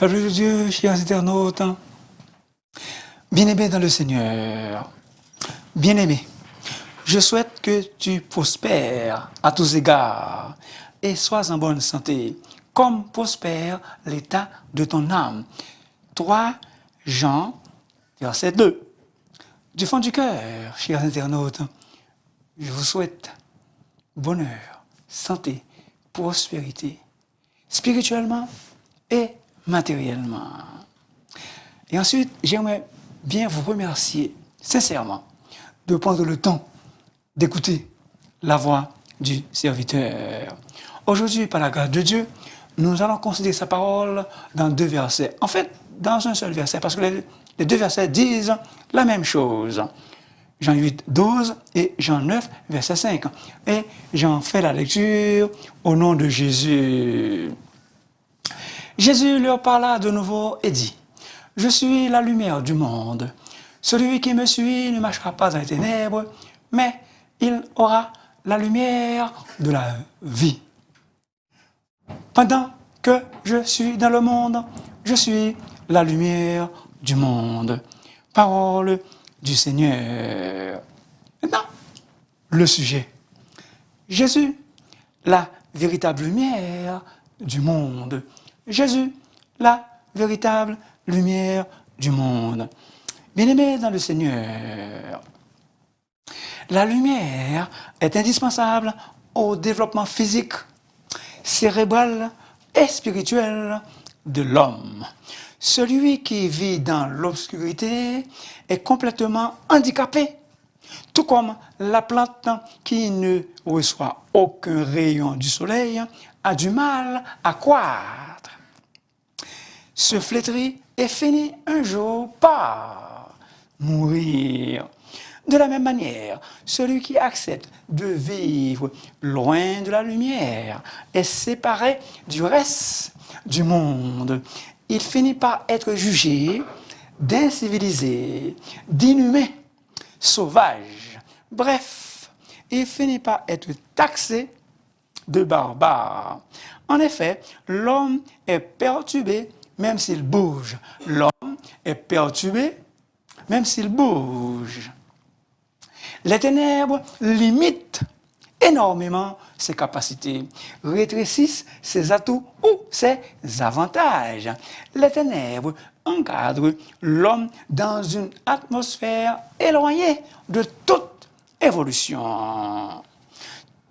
Peuple de Dieu, chers internautes, bien-aimés dans le Seigneur, bien-aimé, je souhaite que tu prospères à tous égards et sois en bonne santé, comme prospère l'état de ton âme. 3 Jean, verset 2. Du fond du cœur, chers internautes, je vous souhaite bonheur, santé, prospérité, spirituellement et matériellement. Et ensuite, j'aimerais bien vous remercier sincèrement de prendre le temps d'écouter la voix du serviteur. Aujourd'hui, par la grâce de Dieu, nous allons considérer sa parole dans 2 versets. En fait, dans un seul verset, parce que les 2 versets disent la même chose. Jean 8, 12 et Jean 9, verset 5. Et j'en fais la lecture au nom de Jésus. Jésus leur parla de nouveau et dit, « Je suis la lumière du monde. Celui qui me suit ne marchera pas dans les ténèbres, mais il aura la lumière de la vie. Pendant que je suis dans le monde, je suis la lumière du monde. » Parole du Seigneur. Maintenant, le sujet. Jésus, la véritable lumière du monde. Jésus, la véritable lumière du monde. Bien-aimés dans le Seigneur, la lumière est indispensable au développement physique, cérébral et spirituel de l'homme. Celui qui vit dans l'obscurité est complètement handicapé, tout comme la plante qui ne reçoit aucun rayon du soleil a du mal à croître. Se flétrit et finit un jour par mourir. De la même manière, celui qui accepte de vivre loin de la lumière est séparé du reste du monde. Il finit par être jugé d'incivilisé, d'inhumain, sauvage. Bref, il finit par être taxé de barbare. En effet, l'homme est perturbé même s'il bouge. L'homme est perturbé même s'il bouge. Les ténèbres limitent énormément ses capacités, rétrécissent ses atouts ou ses avantages. Les ténèbres encadrent l'homme dans une atmosphère éloignée de toute évolution.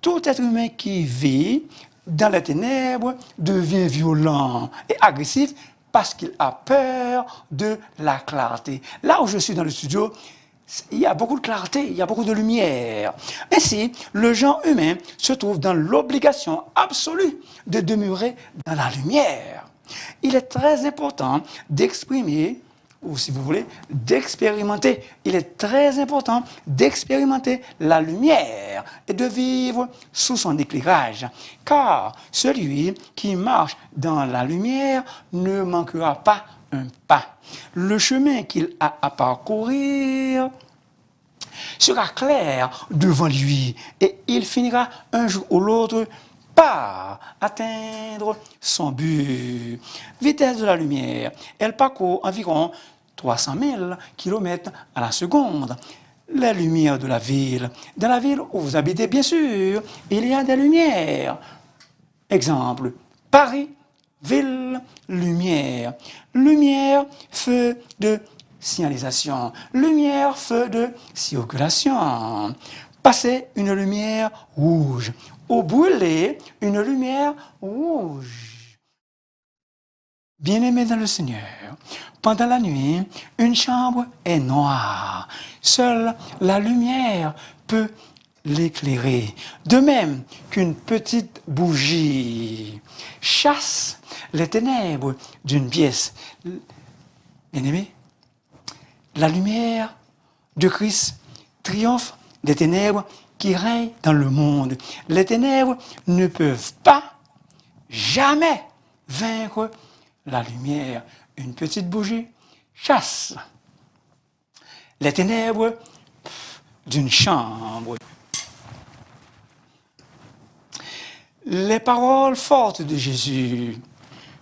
Tout être humain qui vit dans les ténèbres devient violent et agressif parce qu'il a peur de la clarté. Là où je suis dans le studio, il y a beaucoup de clarté, il y a beaucoup de lumière. Ainsi, le genre humain se trouve dans l'obligation absolue de demeurer dans la lumière. Il est très important d'exprimer, ou si vous voulez, d'expérimenter. Il est très important d'expérimenter la lumière et de vivre sous son éclairage. Car celui qui marche dans la lumière ne manquera pas un pas. Le chemin qu'il a à parcourir sera clair devant lui et il finira un jour ou l'autre par atteindre son but. Vitesse de la lumière, elle parcourt environ 300 000 km à la seconde. Les lumières de la ville. Dans la ville où vous habitez, bien sûr, il y a des lumières. Exemple, Paris, ville, lumière. Lumière, feu de signalisation. Lumière, feu de circulation. Passer une lumière rouge. Ou brûler une lumière rouge. Bien-aimés dans le Seigneur, pendant la nuit, une chambre est noire. Seule la lumière peut l'éclairer. De même qu'une petite bougie chasse les ténèbres d'une pièce. Bien-aimés, la lumière de Christ triomphe des ténèbres qui règnent dans le monde. Les ténèbres ne peuvent pas, jamais, vaincre la lumière. Une petite bougie chasse les ténèbres d'une chambre. Les paroles fortes de Jésus,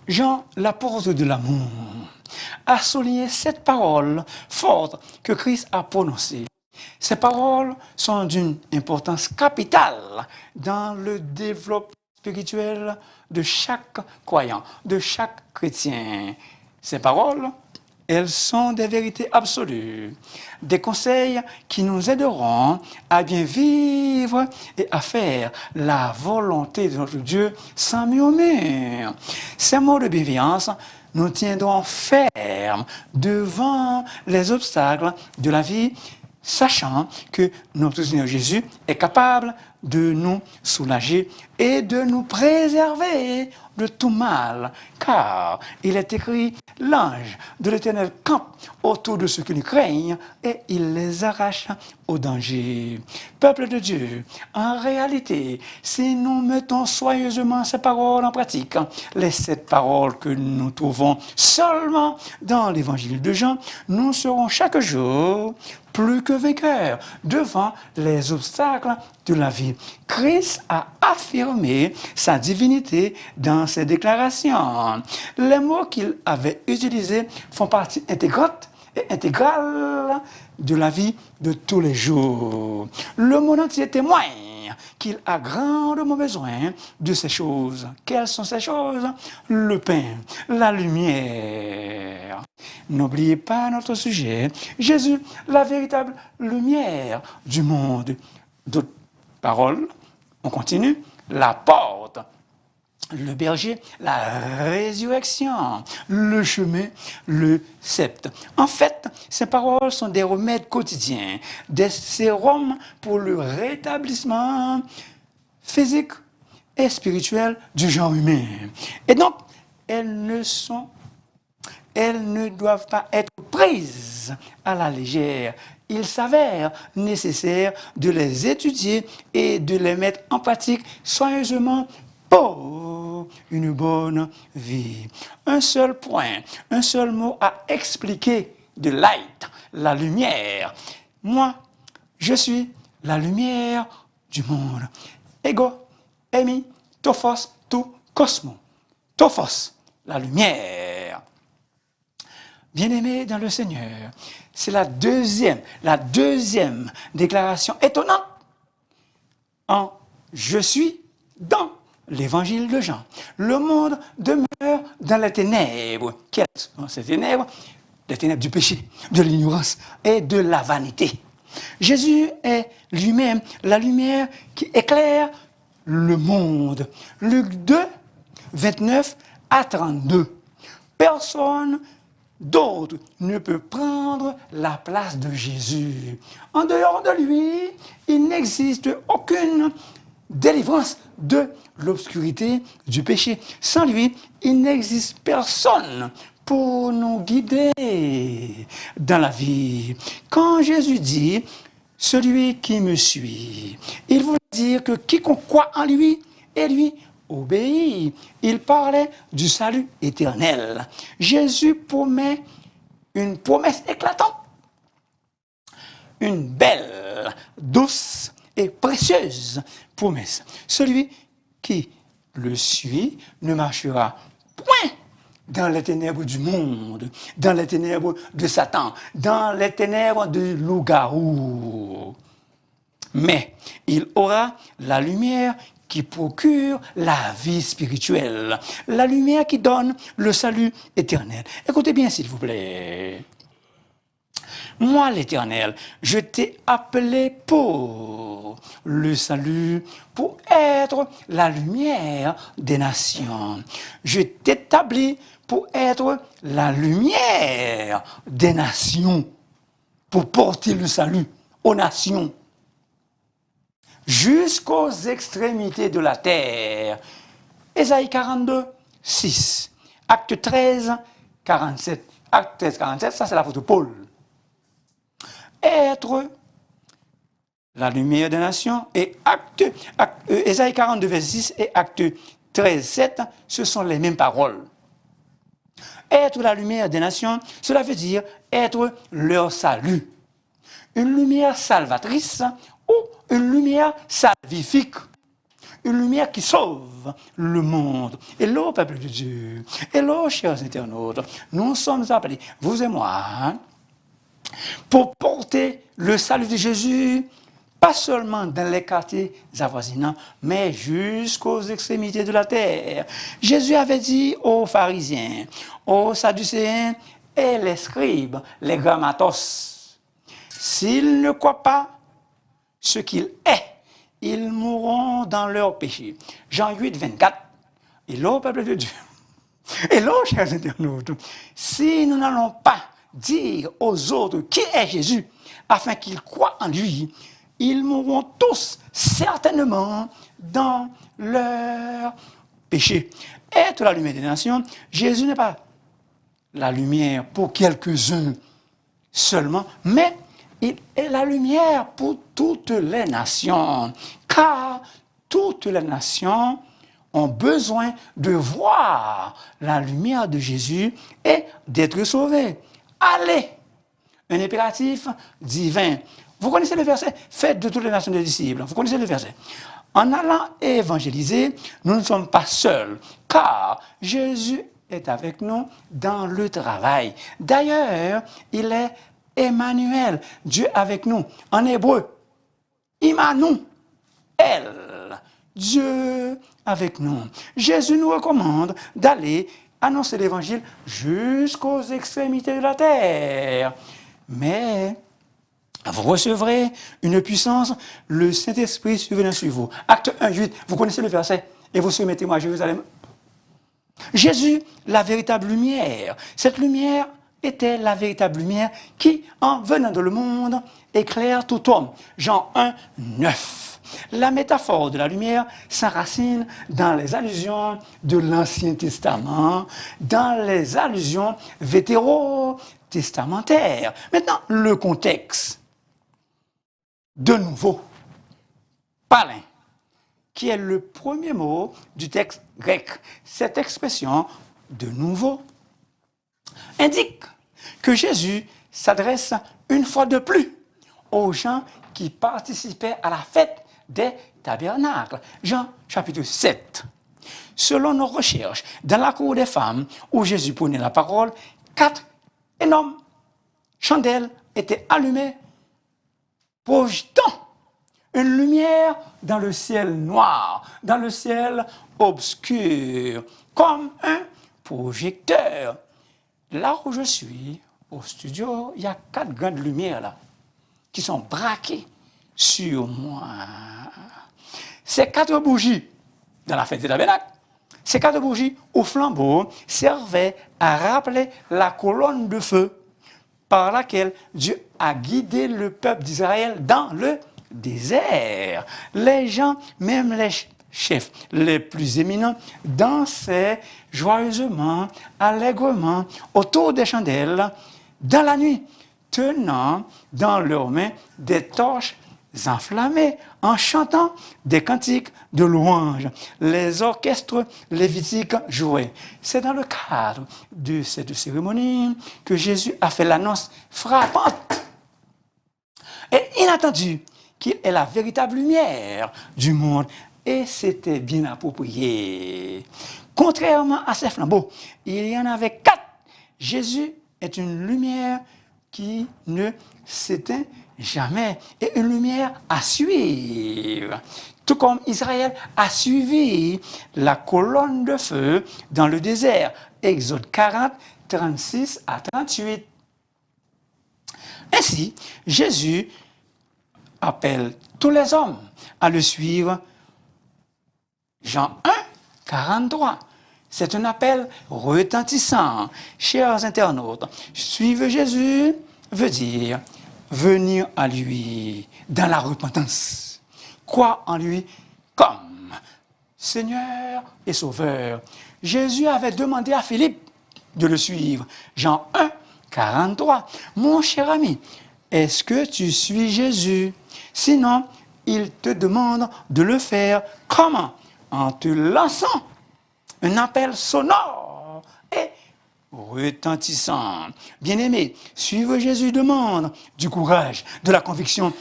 Jean, l'apôtre de l'amour, a souligné cette parole forte que Christ a prononcée. Ces paroles sont d'une importance capitale dans le développement spirituel de chaque croyant, de chaque chrétien. Ces paroles, elles sont des vérités absolues, des conseils qui nous aideront à bien vivre et à faire la volonté de notre Dieu sans murmure. Ces mots de bienveillance nous tiendront fermes devant les obstacles de la vie, sachant que notre Seigneur Jésus est capable de nous soulager et de nous préserver de tout mal, car il est écrit, l'ange de l'Éternel campe autour de ceux qui le craignent et il les arrache au danger. Peuple de Dieu, en réalité, si nous mettons soigneusement ces paroles en pratique, les 7 paroles que nous trouvons seulement dans l'évangile de Jean, nous serons chaque jour plus que vainqueurs devant les obstacles de la vie. Christ a affirmé sa divinité dans ses déclarations. Les mots qu'il avait utilisés font partie intégrante et intégrale de la vie de tous les jours. Le monde entier témoigne qu'il a grandement besoin de ces choses. Quelles sont ces choses? Le pain, la lumière. N'oubliez pas notre sujet. Jésus, la véritable lumière du monde. D'autres paroles, on continue. La porte, le berger, la résurrection, le chemin, le sceptre. En fait, ces paroles sont des remèdes quotidiens, des sérums pour le rétablissement physique et spirituel du genre humain. Et donc, elles ne doivent pas être prises à la légère. Il s'avère nécessaire de les étudier et de les mettre en pratique soigneusement pour une bonne vie. Un seul point, un seul mot à expliquer de light, la lumière. Moi, je suis la lumière du monde. Ego, emi, tophos, tout, cosmo. Tophos, la lumière. Bien-aimés dans le Seigneur, c'est la deuxième déclaration étonnante en je suis dans l'évangile de Jean. Le monde demeure dans les ténèbres. Quelles sont ces ténèbres? Les ténèbres du péché, de l'ignorance et de la vanité. Jésus est lui-même la lumière qui éclaire le monde. Luc 2, 29 à 32. Personne d'autre ne peut prendre la place de Jésus. En dehors de lui, il n'existe aucune délivrance de l'obscurité du péché. Sans lui, il n'existe personne pour nous guider dans la vie. Quand Jésus dit « Celui qui me suit », il veut dire que quiconque croit en lui et lui obéit. Il parlait du salut éternel. Jésus promet une promesse éclatante, une belle, douce et précieuse promesse. Celui qui le suit ne marchera point dans les ténèbres du monde, dans les ténèbres de Satan, dans les ténèbres de loup-garou. Mais il aura la lumière qui procure la vie spirituelle, la lumière qui donne le salut éternel. Écoutez bien, s'il vous plaît. Moi, l'Éternel, je t'ai appelé pour le salut, pour être la lumière des nations. Je t'établis pour être la lumière des nations, pour porter le salut aux nations, jusqu'aux extrémités de la terre. Ésaïe 42, 6. Acte 13, 47. Acte 13, 47, ça c'est la faute de Paul. Être la lumière des nations et Ésaïe 42, verset 6 et Acte 13, 7, ce sont les mêmes paroles. Être la lumière des nations, cela veut dire être leur salut. Une lumière salvatrice ou une lumière salvifique. une lumière qui sauve le monde. Hello, peuple de Dieu. Hello, chers internautes. Nous sommes appelés, vous et moi, pour porter le salut de Jésus, pas seulement dans les quartiers avoisinants, mais jusqu'aux extrémités de la terre. Jésus avait dit aux pharisiens, aux sadducéens et les scribes, les grammatos, s'ils ne croient pas ce qu'il est, ils mourront dans leur péché. Jean 8, 24. Hello, peuple de Dieu. Hello, chers internautes. Si nous n'allons pas dire aux autres qui est Jésus, afin qu'ils croient en lui, ils mourront tous certainement dans leur péché. Être la lumière des nations, Jésus n'est pas la lumière pour quelques-uns seulement, mais il est la lumière pour toutes les nations, car toutes les nations ont besoin de voir la lumière de Jésus et d'être sauvées. Allez, un impératif divin. Vous connaissez le verset? Faites de toutes les nations des disciples. Vous connaissez le verset? En allant évangéliser, nous ne sommes pas seuls, car Jésus est avec nous dans le travail. D'ailleurs, il est Emmanuel, Dieu avec nous. En hébreu, Immanuel, Dieu avec nous. Jésus nous recommande d'aller annoncer l'évangile jusqu'aux extrémités de la terre. Mais vous recevrez une puissance, le Saint-Esprit survenant sur vous. Acte 1, 8, vous connaissez le verset, et vous serez témoins à Jérusalem. Jésus, la véritable lumière. Cette lumière était la véritable lumière qui, en venant dans le monde, éclaire tout homme. Jean 1, 9. La métaphore de la lumière s'enracine dans les allusions de l'Ancien Testament, dans les allusions vétérotestamentaires. Maintenant, le contexte. De nouveau, palin, qui est le premier mot du texte grec. Cette expression, de nouveau, indique que Jésus s'adresse une fois de plus aux gens qui participaient à la fête des tabernacles. Jean chapitre 7. Selon nos recherches, dans la cour des femmes où Jésus prenait la parole, 4 énormes chandelles étaient allumées, projetant une lumière dans le ciel noir, dans le ciel obscur, comme un projecteur. Là où je suis, au studio, il y a 4 grandes lumières là, qui sont braquées sur moi. Ces 4 bougies, dans la fête des tabernacles, ces 4 bougies au flambeau servaient à rappeler la colonne de feu par laquelle Dieu a guidé le peuple d'Israël dans le désert. Les gens, même les chefs les plus éminents, dansaient joyeusement, allègrement autour des chandelles dans la nuit, tenant dans leurs mains des torches enflammées, en chantant des cantiques de louange. Les orchestres lévitiques jouaient. C'est dans le cadre de cette cérémonie que Jésus a fait l'annonce frappante et inattendue qu'il est la véritable lumière du monde. Et c'était bien approprié. Contrairement à ces flambeaux, il y en avait 4. Jésus est une lumière qui ne s'éteint jamais, et une lumière à suivre. Tout comme Israël a suivi la colonne de feu dans le désert. Exode 40, 36 à 38. Ainsi, Jésus appelle tous les hommes à le suivre. Jean 1, 43. C'est un appel retentissant. Chers internautes, suivre Jésus veut dire venir à lui dans la repentance. Croire en lui comme Seigneur et Sauveur. Jésus avait demandé à Philippe de le suivre. Jean 1, 43. Mon cher ami, est-ce que tu suis Jésus? Sinon, il te demande de le faire comment? En te lançant un appel sonore et retentissant. Bien-aimé, suivre Jésus demande du courage, de la conviction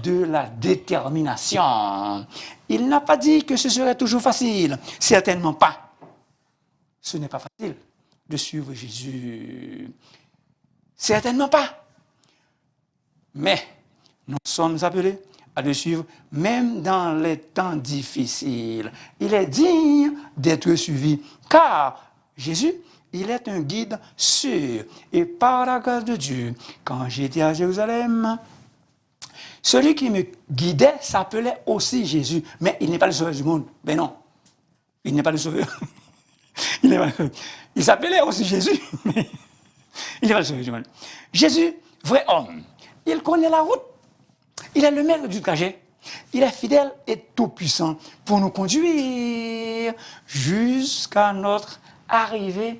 de la détermination. Il n'a pas dit que ce serait toujours facile. Certainement pas. Ce n'est pas facile de suivre Jésus. Certainement pas. Mais nous sommes appelés à le suivre même dans les temps difficiles. Il est digne d'être suivi car Jésus, il est un guide sûr. Et par la grâce de Dieu, quand j'étais à Jérusalem, celui qui me guidait s'appelait aussi Jésus. Mais il n'est pas le sauveur du monde. Ben non, il n'est pas le sauveur. Il s'appelait aussi Jésus, mais il n'est pas le sauveur du monde. Jésus, vrai homme, il connaît la route. Il est le maître du trajet. Il est fidèle et tout-puissant pour nous conduire jusqu'à notre arrivée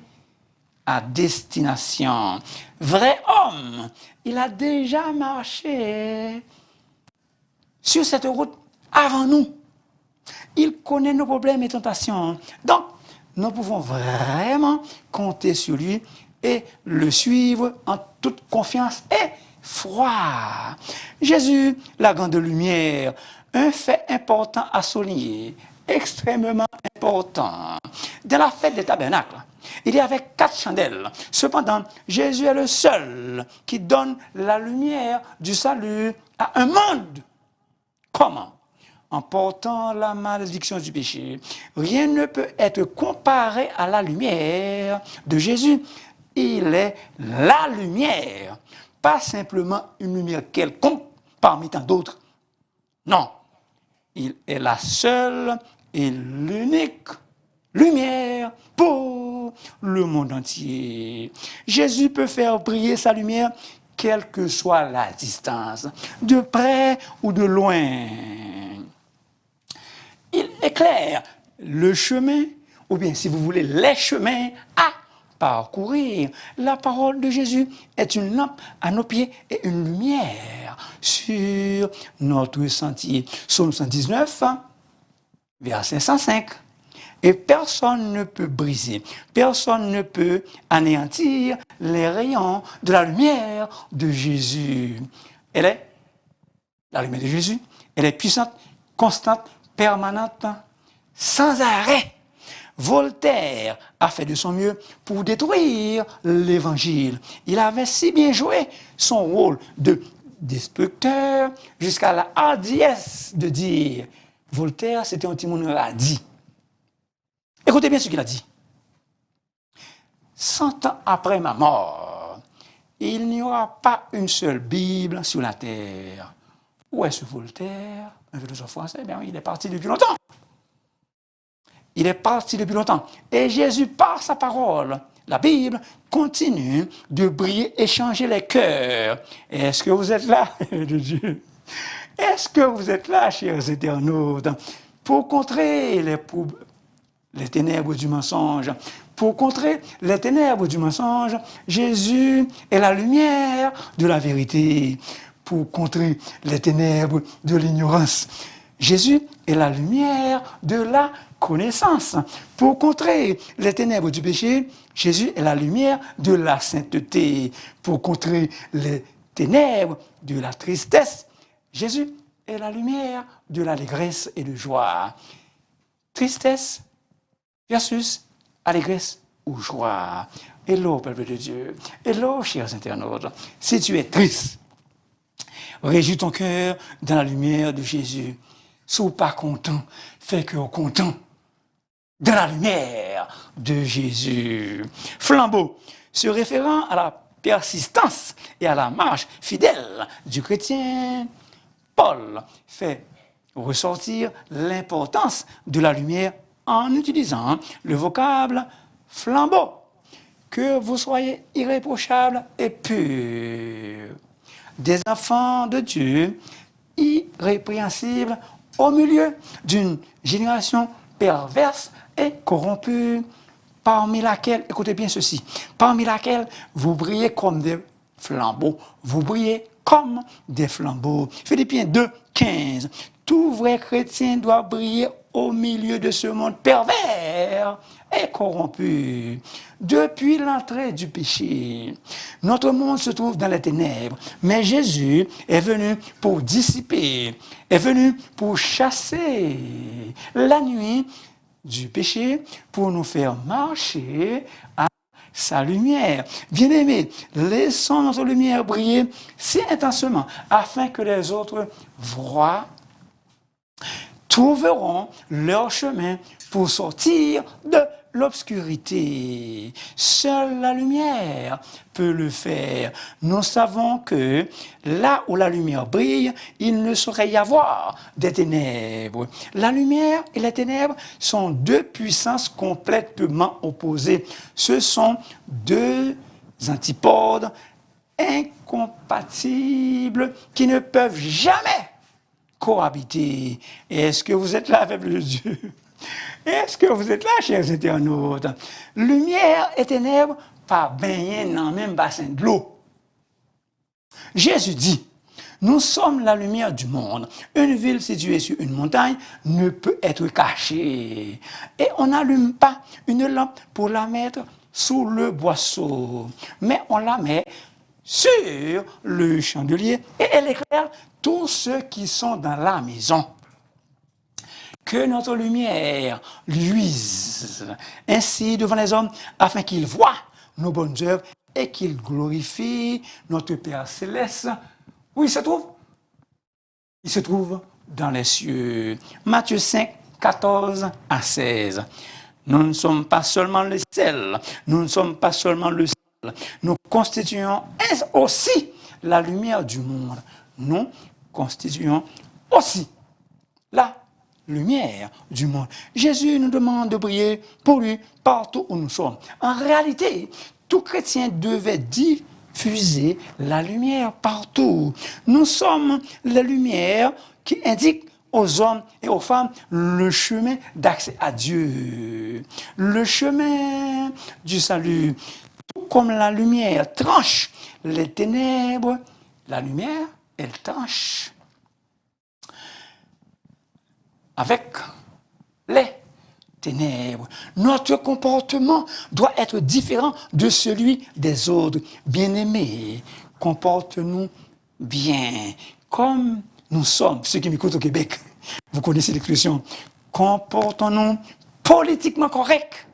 à destination. Vrai homme, il a déjà marché sur cette route avant nous. Il connaît nos problèmes et tentations. Donc, nous pouvons vraiment compter sur lui et le suivre en toute confiance et foi. Jésus, la grande lumière, un fait important à souligner, extrêmement important. Dans la fête des tabernacles, il y avait 4 chandelles. Cependant, Jésus est le seul qui donne la lumière du salut à un monde. Comment? En portant la malédiction du péché. Rien ne peut être comparé à la lumière de Jésus. Il est la lumière. Pas simplement une lumière quelconque parmi tant d'autres. Non, il est la seule et l'unique lumière pour le monde entier. Jésus peut faire briller sa lumière quelle que soit la distance, de près ou de loin. Il éclaire le chemin, ou bien si vous voulez les chemins à parcourir. La parole de Jésus est une lampe à nos pieds et une lumière sur notre sentier. Psaume 119, verset 105. Et personne ne peut briser, personne ne peut anéantir les rayons de la lumière de Jésus. Elle est, la lumière de Jésus, elle est puissante, constante, permanente, sans arrêt. Voltaire a fait de son mieux pour détruire l'Évangile. Il avait si bien joué son rôle de destructeur jusqu'à la hardiesse de dire. Voltaire, c'était un petit monde radis. Écoutez bien ce qu'il a dit. 100 ans après ma mort, il n'y aura pas une seule Bible sur la terre. Où est ce Voltaire, un philosophe français? Bien, il est parti depuis longtemps. Il est parti depuis longtemps. Et Jésus, par sa parole, la Bible, continue de briller et changer les cœurs. Est-ce que vous êtes là, de Dieu? Est-ce que vous êtes là, chers internautes, pour contrer les ténèbres du mensonge? Pour contrer les ténèbres du mensonge, Jésus est la lumière de la vérité. Pour contrer les ténèbres de l'ignorance, Jésus est la lumière de la connaissance. Pour contrer les ténèbres du péché, Jésus est la lumière de la sainteté. Pour contrer les ténèbres de la tristesse, Jésus est la lumière de l'allégresse et de joie. Tristesse versus allégresse ou joie. Hello, peuple de Dieu. Hello, chers internautes. Si tu es triste, réjouis ton cœur dans la lumière de Jésus. Sois pas content, fais cœur content dans la lumière de Jésus. Flambeau, se référant à la persistance et à la marche fidèle du chrétien, Paul fait ressortir l'importance de la lumière en utilisant le vocable flambeau. Que vous soyez irréprochables et purs, des enfants de Dieu, irrépréhensibles au milieu d'une génération perverse et corrompue, parmi laquelle, écoutez bien ceci, parmi laquelle vous brillez comme des flambeaux, vous brillez comme des flambeaux. Philippiens 2, 15. Tout vrai chrétien doit briller au milieu de ce monde pervers et corrompu. Depuis l'entrée du péché, Notre monde se trouve dans les ténèbres, mais Jésus est venu pour dissiper, est venu pour chasser la nuit du péché, pour nous faire marcher à sa lumière. Bien-aimés, laissons notre lumière briller si intensément afin que les autres voient, trouveront leur chemin pour sortir de l'obscurité. Seule la lumière peut le faire. Nous savons que là où la lumière brille, il ne saurait y avoir des ténèbres. La lumière et les ténèbres sont deux puissances complètement opposées. Ce sont deux antipodes incompatibles qui ne peuvent jamais cohabiter. Est-ce que vous êtes là avec le Dieu? Est-ce que vous êtes là, chers internautes? Lumière et ténèbres, pas baigner dans le même bassin de l'eau. Jésus dit, nous sommes la lumière du monde. Une ville située sur une montagne ne peut être cachée. Et on n'allume pas une lampe pour la mettre sous le boisseau, mais on la met sur le chandelier et elle éclaire tous ceux qui sont dans la maison. Que notre lumière luise ainsi devant les hommes, afin qu'ils voient nos bonnes œuvres et qu'ils glorifient notre Père céleste. Où il se trouve? Il se trouve dans les cieux. Matthieu 5, 14 à 16. Nous ne sommes pas seulement le sel, nous ne sommes pas seulement le sel, nous constituons aussi la lumière du monde. Nous constituons aussi la lumière du monde. Jésus nous demande de briller pour lui partout où nous sommes. En réalité, tout chrétien devait diffuser la lumière partout. Nous sommes la lumière qui indique aux hommes et aux femmes le chemin d'accès à Dieu, le chemin du salut. Tout comme la lumière tranche les ténèbres, la lumière, elle tranche avec les ténèbres. Notre comportement doit être différent de celui des autres. Bien-aimés, comporte-nous bien, comme nous sommes. Ceux qui m'écoutent au Québec, vous connaissez l'expression. Comportons-nous politiquement correct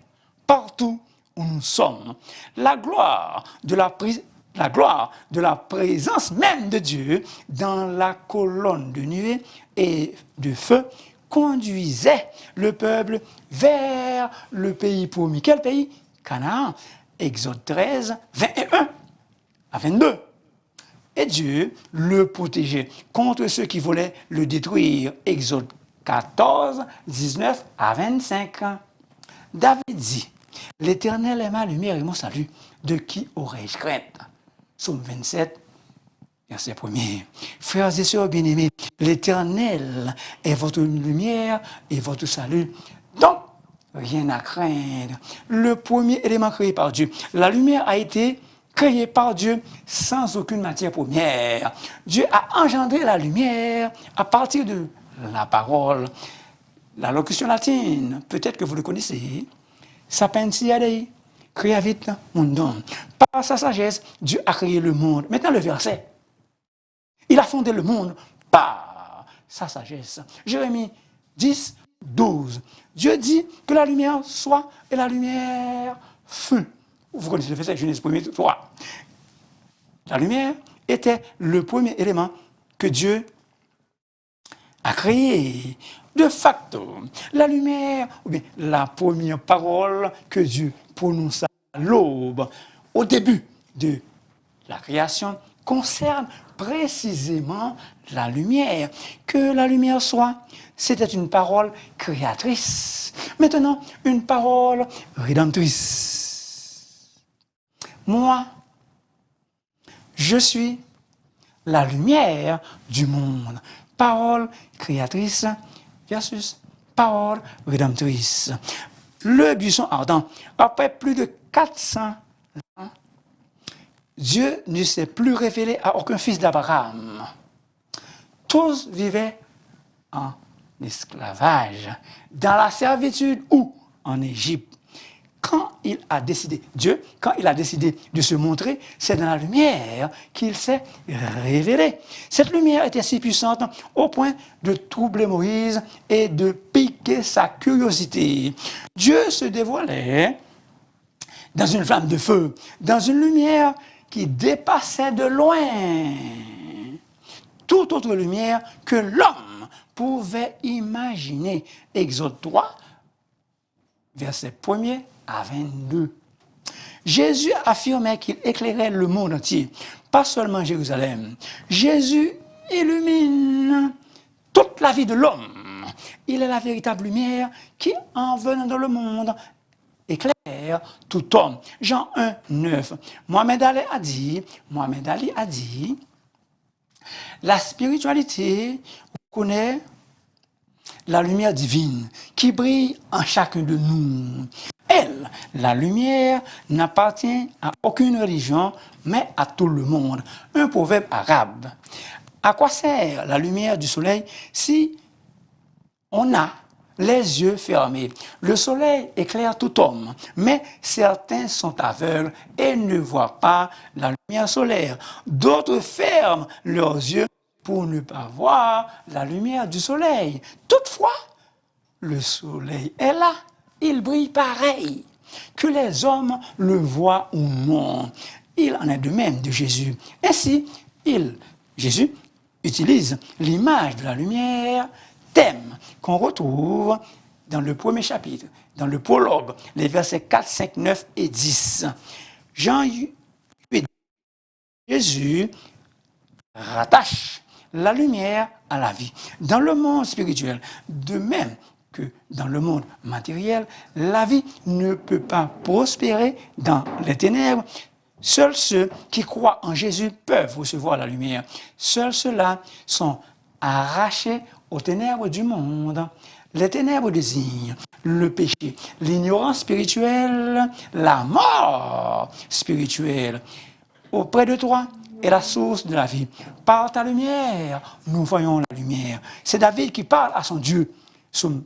partout où nous sommes. La gloire de la présence même de Dieu dans la colonne de nuée et de feu conduisait le peuple vers le pays promis. Quel pays? Canaan. Exode 13, 21 à 22. Et Dieu le protégeait contre ceux qui voulaient le détruire. Exode 14, 19 à 25. David dit, « L'Éternel est ma lumière et mon salut. De qui aurais-je crainte ?» Psaume 27, verset 1er. Frères et sœurs bien-aimés, l'Éternel est votre lumière et votre salut. Donc, rien à craindre. Le premier élément créé par Dieu. La lumière a été créée par Dieu sans aucune matière première. Dieu a engendré la lumière à partir de la parole. La locution latine, peut-être que vous le connaissez, sapientia Dei, creavit mundum. Par sa sagesse, Dieu a créé le monde. Maintenant le verset. Il a fondé le monde par sa sagesse. Jérémie 10, 12. Dieu dit que la lumière soit et la lumière fut. Vous connaissez le verset, Genèse 1er, 3. La lumière était le premier élément que Dieu a créé. De facto, la lumière, ou bien la première parole que Dieu prononça à l'aube, au début de la création, concerne précisément la lumière. Que la lumière soit, c'était une parole créatrice. Maintenant, une parole rédemptrice. Moi, je suis la lumière du monde. Parole créatrice versus parole rédemptrice. Le buisson ardent, après plus de 400 ans, Dieu ne s'est plus révélé à aucun fils d'Abraham. Tous vivaient en esclavage, dans la servitude ou en Égypte. quand il a décidé, Dieu, quand il a décidé de se montrer, c'est dans la lumière qu'il s'est révélé. Cette lumière était si puissante au point de troubler Moïse et de piquer sa curiosité. Dieu se dévoilait dans une flamme de feu, dans une lumière qui dépassait de loin toute autre lumière que l'homme pouvait imaginer. Exode 3, versets 1er à 22. Jésus affirmait qu'il éclairait le monde entier, pas seulement Jérusalem. Jésus illumine toute la vie de l'homme. Il est la véritable lumière qui, en venant dans le monde, éclaire tout homme. Jean 1, 9. Mohamed Ali a dit, la spiritualité connaît la lumière divine qui brille en chacun de nous. Elle, la lumière, n'appartient à aucune religion, mais à tout le monde. Un proverbe arabe. À quoi sert la lumière du soleil si on a les yeux fermés? Le soleil éclaire tout homme, mais certains sont aveugles et ne voient pas la lumière solaire. D'autres ferment leurs yeux pour ne pas voir la lumière du soleil. Toutefois, le soleil est là, il brille pareil, que les hommes le voient ou non. Il en est de même de Jésus. Ainsi, Jésus utilise l'image de la lumière, thème qu'on retrouve dans le premier chapitre, dans le prologue, les versets 4, 5, 9 et 10. Jean 8, Jésus rattache la lumière à la vie. Dans le monde spirituel, de même que dans le monde matériel, la vie ne peut pas prospérer dans les ténèbres. Seuls ceux qui croient en Jésus peuvent recevoir la lumière. Seuls ceux-là sont arrachés aux ténèbres du monde. Les ténèbres désignent le péché, l'ignorance spirituelle, la mort spirituelle. Auprès de toi est la source de la vie. Par ta lumière, nous voyons la lumière. C'est David qui parle à son Dieu. Psaume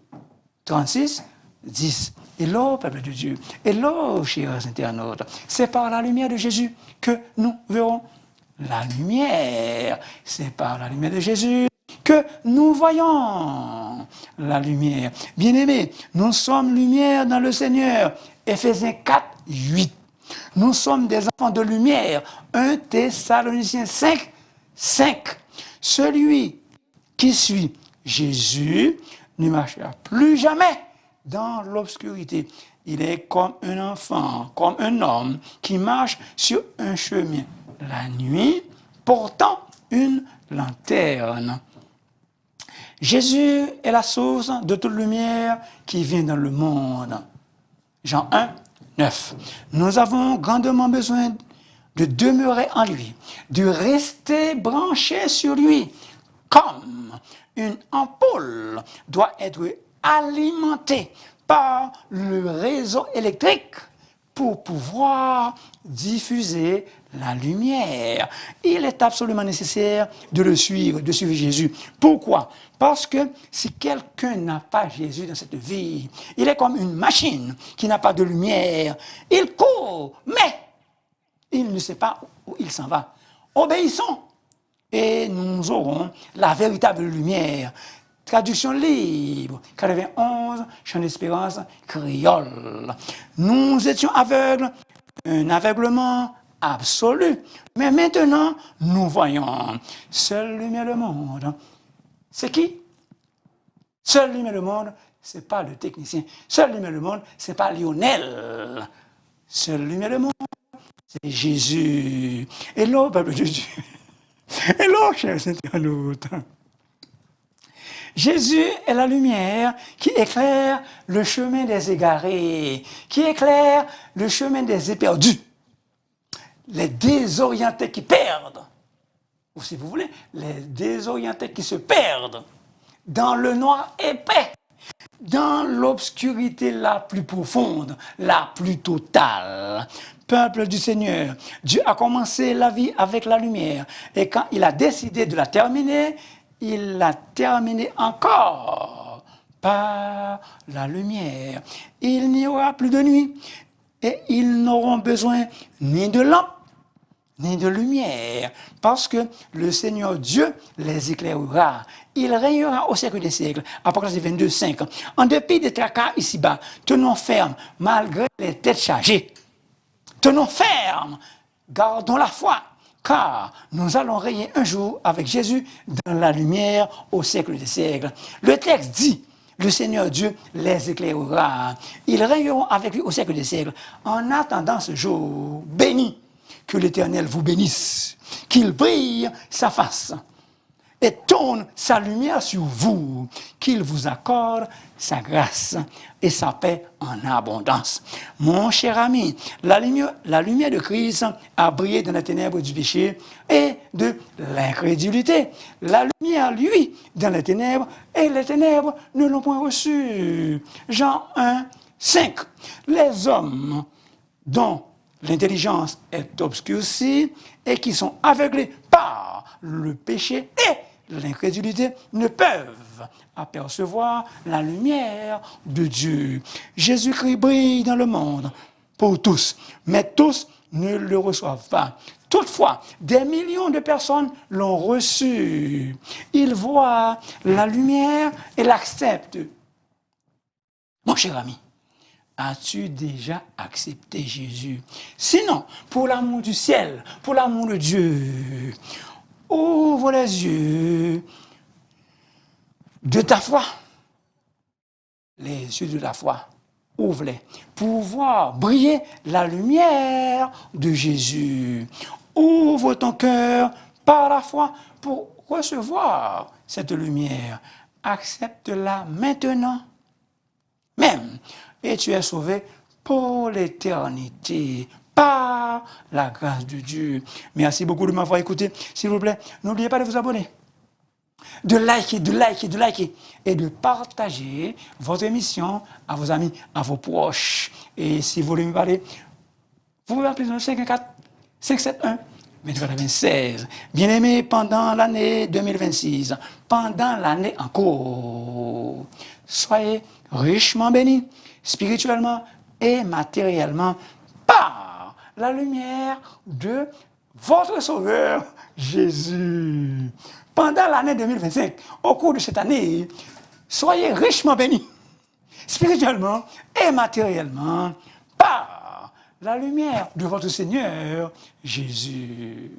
36, 10. Hello, peuple de Dieu. Hello, chers internautes. C'est par la lumière de Jésus que nous verrons la lumière. C'est par la lumière de Jésus que nous voyons la lumière. Bien-aimés, nous sommes lumière dans le Seigneur. Éphésiens 4, 8. Nous sommes des enfants de lumière. 1 Thessaloniciens 5, 5. Celui qui suit Jésus ne marchera plus jamais dans l'obscurité. Il est comme un enfant, comme un homme qui marche sur un chemin la nuit, portant une lanterne. Jésus est la source de toute lumière qui vient dans le monde. Jean 1, 9. Nous avons grandement besoin de demeurer en lui, de rester branchés sur lui, comme une ampoule doit être alimentée par le réseau électrique pour pouvoir diffuser la lumière. Il est absolument nécessaire de le suivre, de suivre Jésus. Pourquoi? Parce que si quelqu'un n'a pas Jésus dans cette vie, il est comme une machine qui n'a pas de lumière. Il court, mais il ne sait pas où il s'en va. Obéissons et nous aurons la véritable lumière. Traduction libre, 91, Chant d'Espérance, créole. Nous étions aveugles, un aveuglement absolu. Mais maintenant, nous voyons. Seule lumière le monde. C'est qui? Seule lumière le monde, c'est pas le technicien. Seule lumière le monde, c'est pas Lionel. Seule lumière le monde, c'est Jésus. Hello, peuple de Dieu. Hello, chers internautes. Jésus est la lumière qui éclaire le chemin des égarés, qui éclaire le chemin des éperdus, les désorientés qui perdent, ou si vous voulez, les désorientés qui se perdent dans le noir épais, dans l'obscurité la plus profonde, la plus totale. Peuple du Seigneur, Dieu a commencé la vie avec la lumière, et quand il a décidé de la terminer, il l'a terminé encore par la lumière. Il n'y aura plus de nuit. et ils n'auront besoin ni de lampe, ni de lumière, parce que le Seigneur Dieu les éclairera. Il régnera au siècle des siècles. Apocalypse 22, 5. En dépit des tracas ici-bas, tenons ferme, malgré les têtes chargées. Tenons ferme, gardons la foi, car nous allons régner un jour avec Jésus dans la lumière au siècle des siècles. Le texte dit, le Seigneur Dieu les éclairera. Ils régneront avec lui au siècle des siècles. En attendant ce jour béni, que l'Éternel vous bénisse, qu'il brille sa face et tourne sa lumière sur vous, qu'il vous accorde sa grâce et sa paix en abondance. Mon cher ami, la lumière de Christ a brillé dans les ténèbres du péché et de l'incrédulité. La lumière, lui, dans les ténèbres, et les ténèbres ne l'ont point reçue. Jean 1, 5. Les hommes dont l'intelligence est obscurcie et qui sont aveuglés par le péché et l'incrédulité ne peuvent apercevoir la lumière de Dieu. Jésus-Christ brille dans le monde pour tous, mais tous ne le reçoivent pas. Toutefois, des millions de personnes l'ont reçu. Ils voient la lumière et l'acceptent. Mon cher ami, as-tu déjà accepté Jésus? Sinon, pour l'amour du ciel, pour l'amour de Dieu, ouvre les yeux de ta foi. Les yeux de la foi, ouvre-les pour voir briller la lumière de Jésus. Ouvre ton cœur par la foi pour recevoir cette lumière. Accepte-la maintenant même. Et tu es sauvé pour l'éternité, par la grâce de Dieu. Merci beaucoup de m'avoir écouté. S'il vous plaît, n'oubliez pas de vous abonner, de liker, et de partager votre émission à vos amis, à vos proches. Et si vous voulez me parler, vous pouvez appeler sur 514-571-2426. Bien-aimés, pendant l'année 2026, pendant l'année en cours, soyez richement bénis, spirituellement et matériellement, par la lumière de votre Sauveur Jésus. Pendant l'année 2025, au cours de cette année, soyez richement bénis, spirituellement et matériellement, par la lumière de votre Seigneur Jésus.